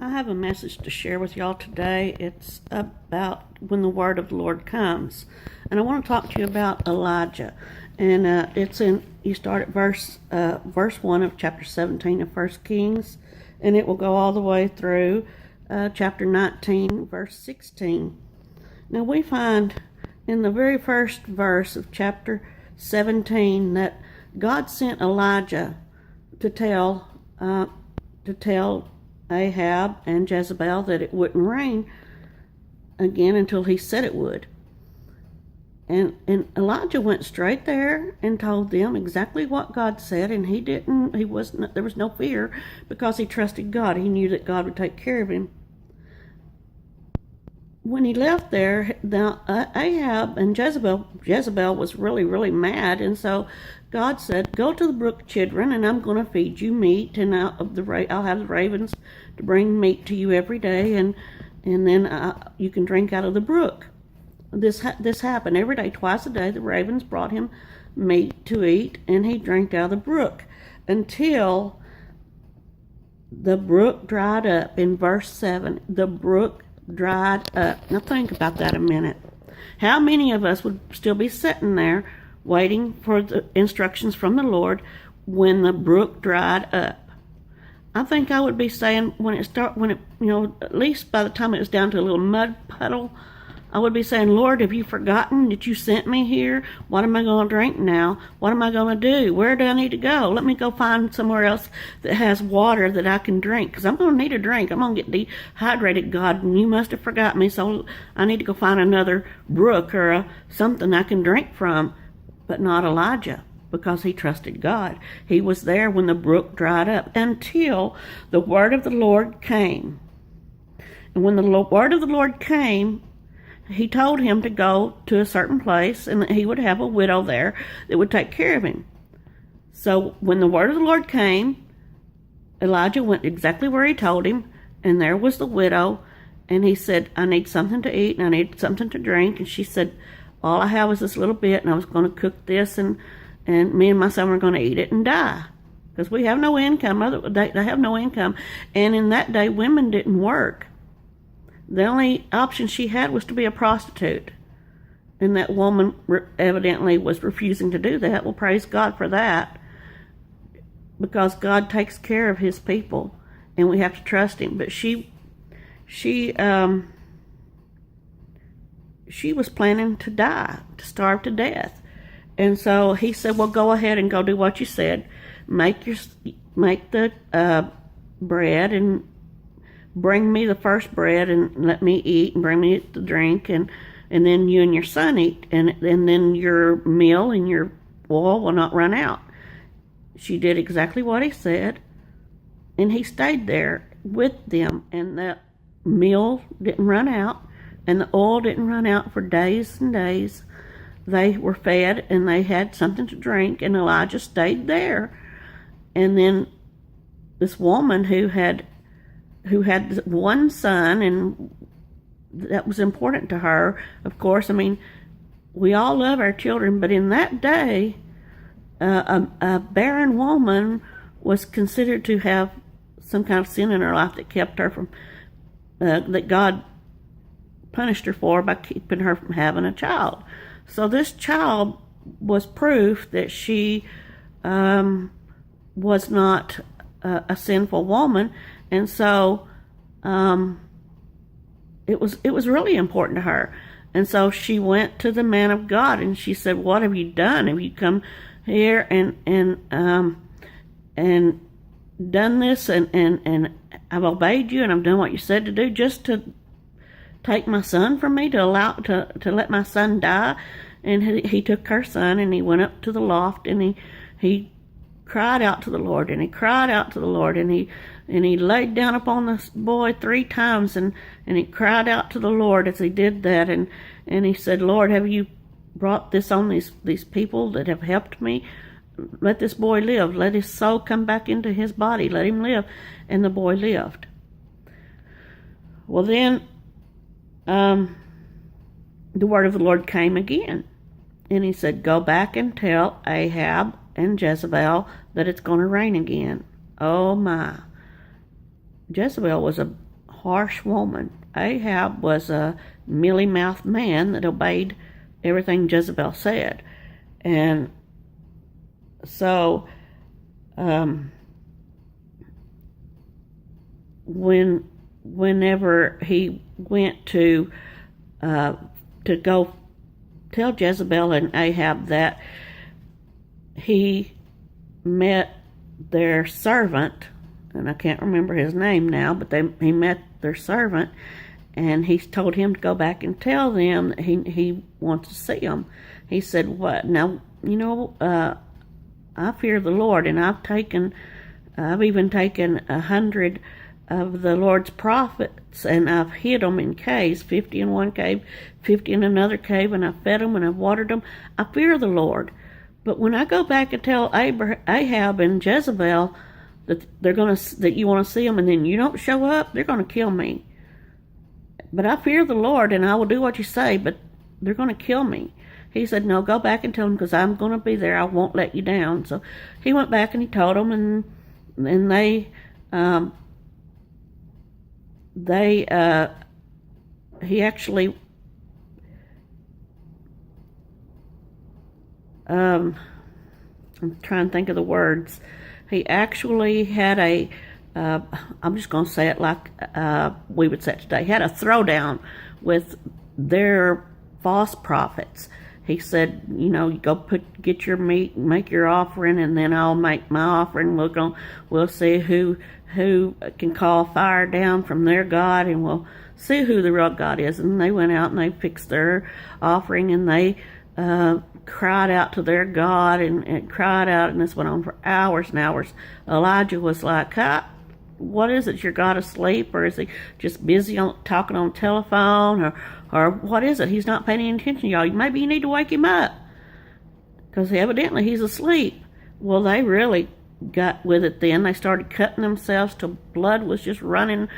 I have a message to share with y'all today. It's about when the word of the Lord comes. And I want to talk to you about Elijah. And you start at verse 1 of chapter 17 of 1 Kings, and it will go all the way through chapter 19, verse 16. Now we find in the very first verse of chapter 17 that God sent Elijah to tell Ahab and Jezebel that it wouldn't rain again until he said it would. And Elijah went straight there and told them exactly what God said, and there was no fear because he trusted God. He knew that God would take care of him. When he left there, Ahab and Jezebel was really, really mad, and so God said, "Go to the brook Chidron, and I'm going to feed you meat, and I'll have the ravens to bring meat to you every day, and then you can drink out of the brook." This happened every day, twice a day. The ravens brought him meat to eat, and he drank out of the brook until the brook dried up. In verse 7, the brook dried up. Now think about that a minute. How many of us would still be sitting there waiting for the instructions from the Lord when the brook dried up? I think I would be saying at least by the time it was down to a little mud puddle, I would be saying, "Lord, have you forgotten that you sent me here? What am I going to drink now? What am I going to do? Where do I need to go? Let me go find somewhere else that has water that I can drink, because I'm going to need a drink. I'm going to get dehydrated, God, and you must have forgot me, so I need to go find another brook or something I can drink from." But not Elijah, because he trusted God. He was there when the brook dried up until the word of the Lord came. And when the word of the Lord came, he told him to go to a certain place and that he would have a widow there that would take care of him. So when the word of the Lord came, Elijah went exactly where he told him, and there was the widow, and he said, "I need something to eat and I need something to drink." And she said, "All I have is this little bit, and I was going to cook this, and me and my son were going to eat it and die, because we have no income." They have no income, and in that day women didn't work. The only option she had was to be a prostitute. And that woman evidently was refusing to do that. Well, praise God for that, because God takes care of his people, and we have to trust him. But she was planning to die, to starve to death. And so he said, "Well, go ahead and go do what you said. Make the bread and bring me the first bread and let me eat, and bring me the drink, and then you and your son eat, and then your meal and your oil will not run out." She did exactly what he said, and he stayed there with them, and the meal didn't run out, and the oil didn't run out for days and days. They were fed, and they had something to drink, and Elijah stayed there. And then this woman who had one son, and that was important to her, of course. I mean, we all love our children, but in that day, a barren woman was considered to have some kind of sin in her life that kept her from, that God punished her for by keeping her from having a child. So this child was proof that she was not a sinful woman. And so it was really important to her. And so she went to the man of God, and she said, "What have you done? Have you come here and done this, and I've obeyed you, and I've done what you said to do, just to take my son from me, to let my son die?" And he took her son, and he went up to the loft, and he cried out to the Lord, and he cried out to the Lord, and he laid down upon the boy 3 times, and he cried out to the Lord as he did that, and he said, "Lord, have you brought this on these people that have helped me? Let this boy live. Let his soul come back into his body. Let him live." And the boy lived. Well, then the word of the Lord came again, and he said, "Go back and tell Ahab and Jezebel that it's going to rain again." Oh my. Jezebel was a harsh woman. Ahab was a mealy-mouthed man that obeyed everything Jezebel said. And so whenever he went to go tell Jezebel and Ahab that, he met their servant, and I can't remember his name now, but he met their servant, and he told him to go back and tell them that he wants to see them. He said, "What? Now, I fear the Lord, and I've even taken 100 of the Lord's prophets, and I've hid them in caves, 50 in one cave, 50 in another cave, and I've fed them and I've watered them. I fear the Lord. But when I go back and tell Ahab and Jezebel that that you want to see them, and then you don't show up, they're going to kill me. But I fear the Lord, and I will do what you say, but they're going to kill me." He said, "No, go back and tell them, because I'm going to be there. I won't let you down." So he went back and he told them, and he actually I'm trying to think of the words. He actually had I'm just going to say it like we would say it today. He had a throwdown with their false prophets. He said, you go get your meat and make your offering, and then I'll make my offering. We'll see who can call fire down from their God, and we'll see who the real God is. And they went out and they fixed their offering, and they cried out to their God and cried out, and this went on for hours and hours. Elijah was like, "What is it? Is your God asleep, or is he just busy talking on the telephone, or what is it? He's not paying any attention to y'all. Maybe you need to wake him up, because evidently he's asleep." Well, they really got with it then. They started cutting themselves till blood was just running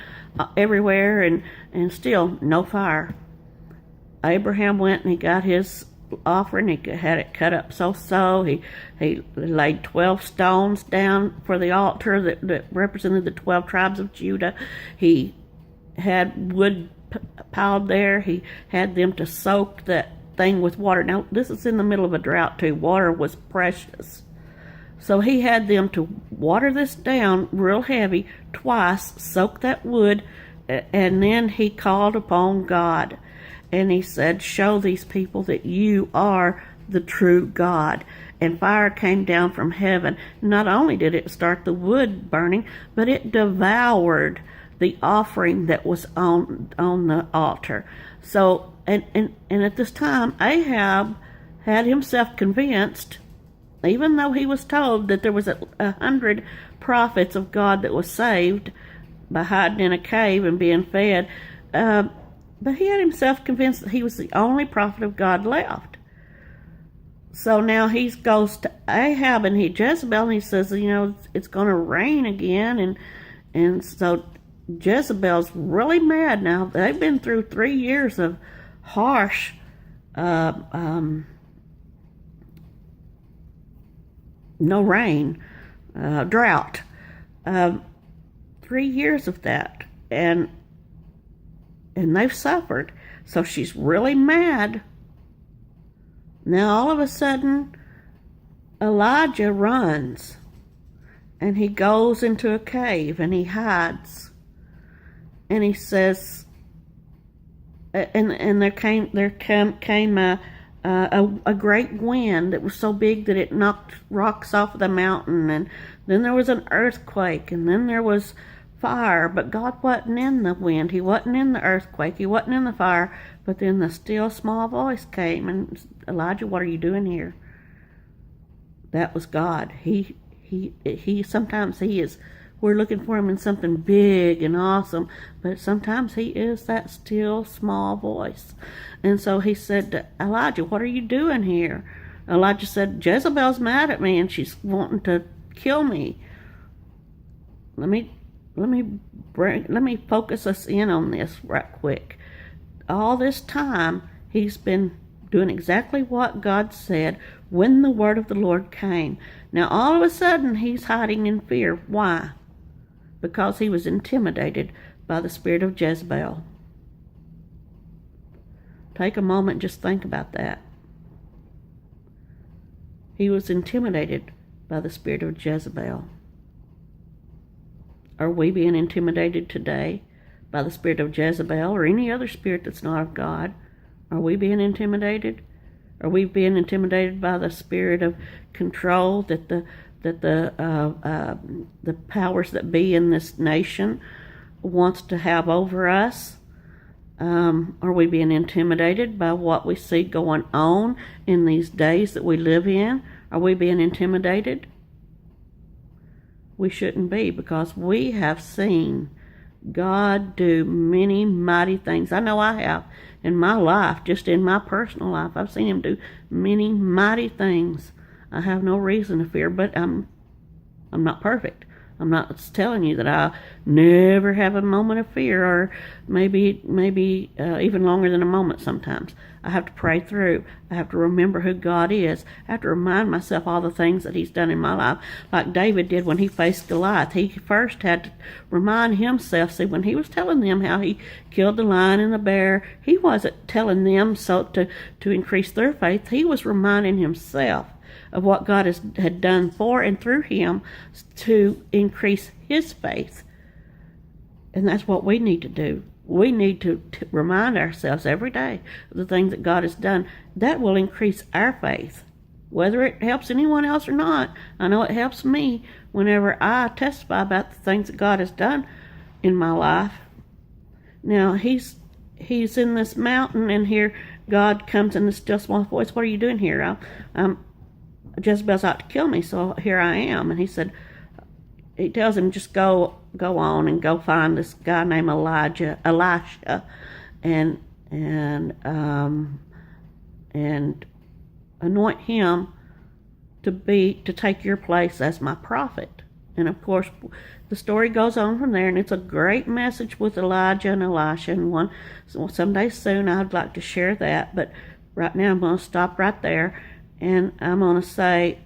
everywhere, and still no fire. Abraham went and he got his offering. He had it cut up so. He laid 12 stones down for the altar that represented the 12 tribes of Judah. He had wood piled there. He had them to soak that thing with water. Now, this is in the middle of a drought too. Water was precious. So he had them to water this down real heavy twice, soak that wood, and then he called upon God. And he said, "Show these people that you are the true God." And fire came down from heaven. Not only did it start the wood burning, but it devoured the offering that was on the altar. So, and at this time, Ahab had himself convinced, even though he was told that there was 100 prophets of God that was saved by hiding in a cave and being fed, but he had himself convinced that he was the only prophet of God left. So now he goes to Ahab and Jezebel, and he says, it's going to rain again. And so Jezebel's really mad now. They've been through 3 years of harsh no rain, drought. 3 years of that. And they've suffered. So she's really mad. Now all of a sudden, Elijah runs, and he goes into a cave and he hides. And he says, and there came a great wind that was so big that it knocked rocks off the mountain, and then there was an earthquake, and then there was fire. But God wasn't in the wind, he wasn't in the earthquake, he wasn't in the fire. But then the still small voice came, and Elijah, what are you doing here? That was God. He sometimes he is, we're looking for him in something big and awesome, but sometimes he is that still small voice. And so he said to Elijah, what are you doing here? Elijah said, Jezebel's mad at me and she's wanting to kill me. Let me focus us in on this right quick. All this time he's been doing exactly what God said when the word of the Lord came. Now all of a sudden he's hiding in fear. Why? Because he was intimidated by the spirit of Jezebel. Take a moment and just think about that. He was intimidated by the spirit of Jezebel. Are we being intimidated today by the spirit of Jezebel or any other spirit that's not of God? Are we being intimidated? Are we being intimidated by the spirit of control that the powers that be in this nation wants to have over us? Are we being intimidated by what we see going on in these days that we live in? Are we being intimidated? We shouldn't be, because we have seen God do many mighty things. I know I have in my life, just in my personal life. I've seen him do many mighty things. I have no reason to fear, but I'm not perfect. I'm not telling you that I never have a moment of fear, or maybe even longer than a moment sometimes. I have to pray through. I have to remember who God is. I have to remind myself all the things that he's done in my life. Like David did when he faced Goliath. He first had to remind himself. See, when he was telling them how he killed the lion and the bear, he wasn't telling them so to increase their faith. He was reminding himself of what God had done for and through him to increase his faith. And that's what we need to do. We need to remind ourselves every day of the things that God has done. That will increase our faith, whether it helps anyone else or not. I know it helps me whenever I testify about the things that God has done in my life. Now, he's in this mountain, and here God comes in this still small voice. What are you doing here? Jezebel's out to kill me, so here I am. And he tells him, just go on and go find this guy named Elisha, and anoint him to take your place as my prophet. And of course, the story goes on from there, and it's a great message with Elijah and Elisha. And someday soon I'd like to share that, but right now I'm going to stop right there. And I'm going to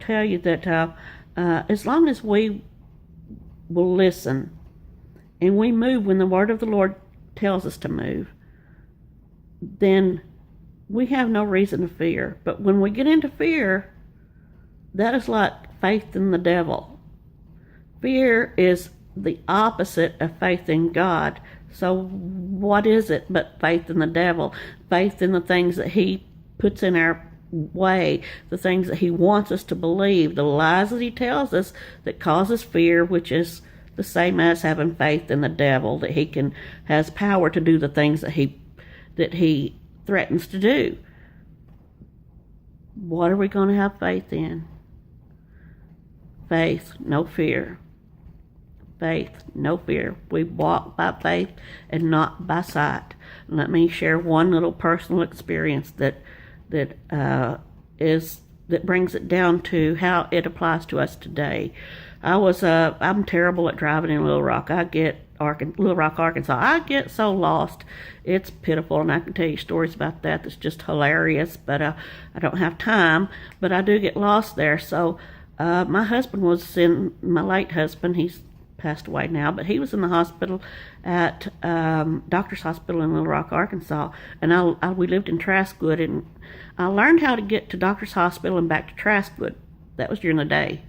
tell you that as long as we will listen and we move when the word of the Lord tells us to move, then we have no reason to fear. But when we get into fear, that is like faith in the devil. Fear is the opposite of faith in God. So what is it but faith in the devil? Faith in the things that he puts in our way, the things that he wants us to believe, the lies that he tells us that causes fear, which is the same as having faith in the devil, that has power to do the things that he threatens to do. What are we going to have faith in? Faith, no fear. Faith, no fear. We walk by faith and not by sight. Let me share one little personal experience that brings it down to how it applies to us today. I'm terrible at driving in Little Rock, Arkansas. I get so lost. It's pitiful, and I can tell you stories about that that's just hilarious, but I don't have time. But I do get lost there. So my late husband, he's passed away now, but he was in the hospital at Doctor's Hospital in Little Rock, Arkansas, and we lived in Traskwood, and I learned how to get to Doctor's Hospital and back to Traskwood. That was during the day.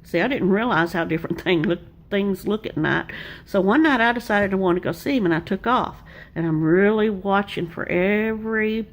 See, I didn't realize how different things look at night. So one night I decided I wanted to go see him, and I took off, and I'm really watching for every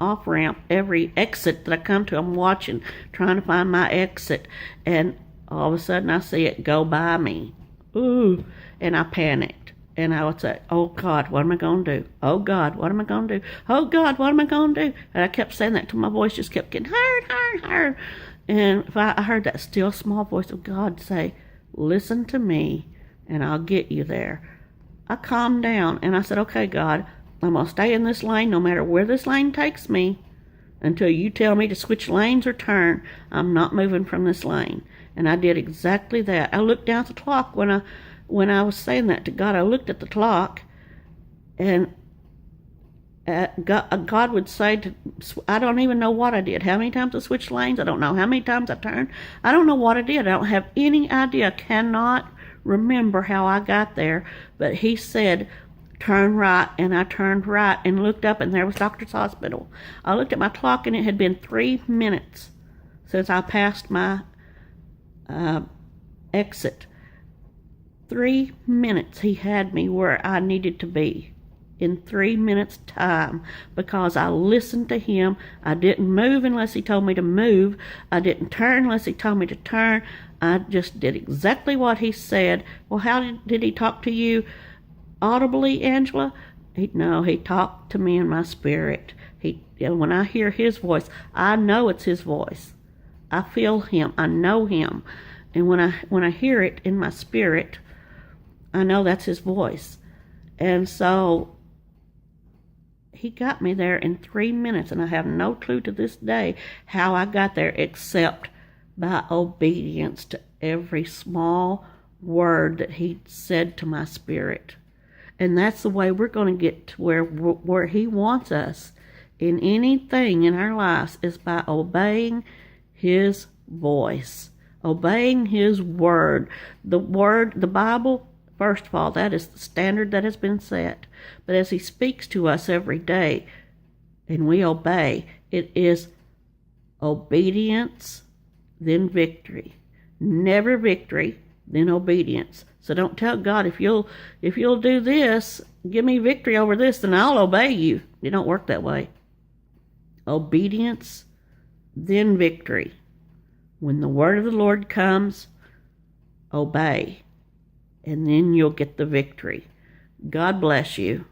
off-ramp, every exit that I come to. I'm watching, trying to find my exit, and all of a sudden I see it go by me. Ooh, and I panicked. And I would say, oh God, what am I going to do? Oh God, what am I going to do? Oh God, what am I going to do? And I kept saying that till my voice just kept getting higher. And if I heard that still small voice of God say, listen to me and I'll get you there, I calmed down and I said, okay, God, I'm going to stay in this lane no matter where this lane takes me until you tell me to switch lanes or turn. I'm not moving from this lane. And I did exactly that. I looked down at the clock when I was saying that to God. I looked at the clock, and God would say to, I don't even know what I did. How many times I switched lanes? I don't know. How many times I turned? I don't know what I did. I don't have any idea. I cannot remember how I got there. But he said, turn right, and I turned right and looked up, and there was Doctor's Hospital. I looked at my clock, and it had been 3 minutes since I passed my exit. 3 minutes he had me where I needed to be in 3 minutes time, because I listened to him. I didn't move unless he told me to move. I didn't turn unless he told me to turn. I just did exactly what he said. Well, how did he talk to you audibly, Angela? No, he talked to me in my spirit. When I hear his voice, I know it's his voice. I feel him. I know him. And when I hear it in my spirit, I know that's his voice. And so he got me there in 3 minutes, and I have no clue to this day how I got there except by obedience to every small word that he said to my spirit. And that's the way we're going to get to where he wants us in anything in our lives, is by obeying his voice, obeying his word. The Bible, first of all, that is the standard that has been set. But as he speaks to us every day and we obey, it is obedience, then victory. Never victory, then obedience. So don't tell God, if you'll do this, give me victory over this, then I'll obey you. It don't work that way. Obedience, then victory. When the word of the Lord comes, obey, and then you'll get the victory. God bless you.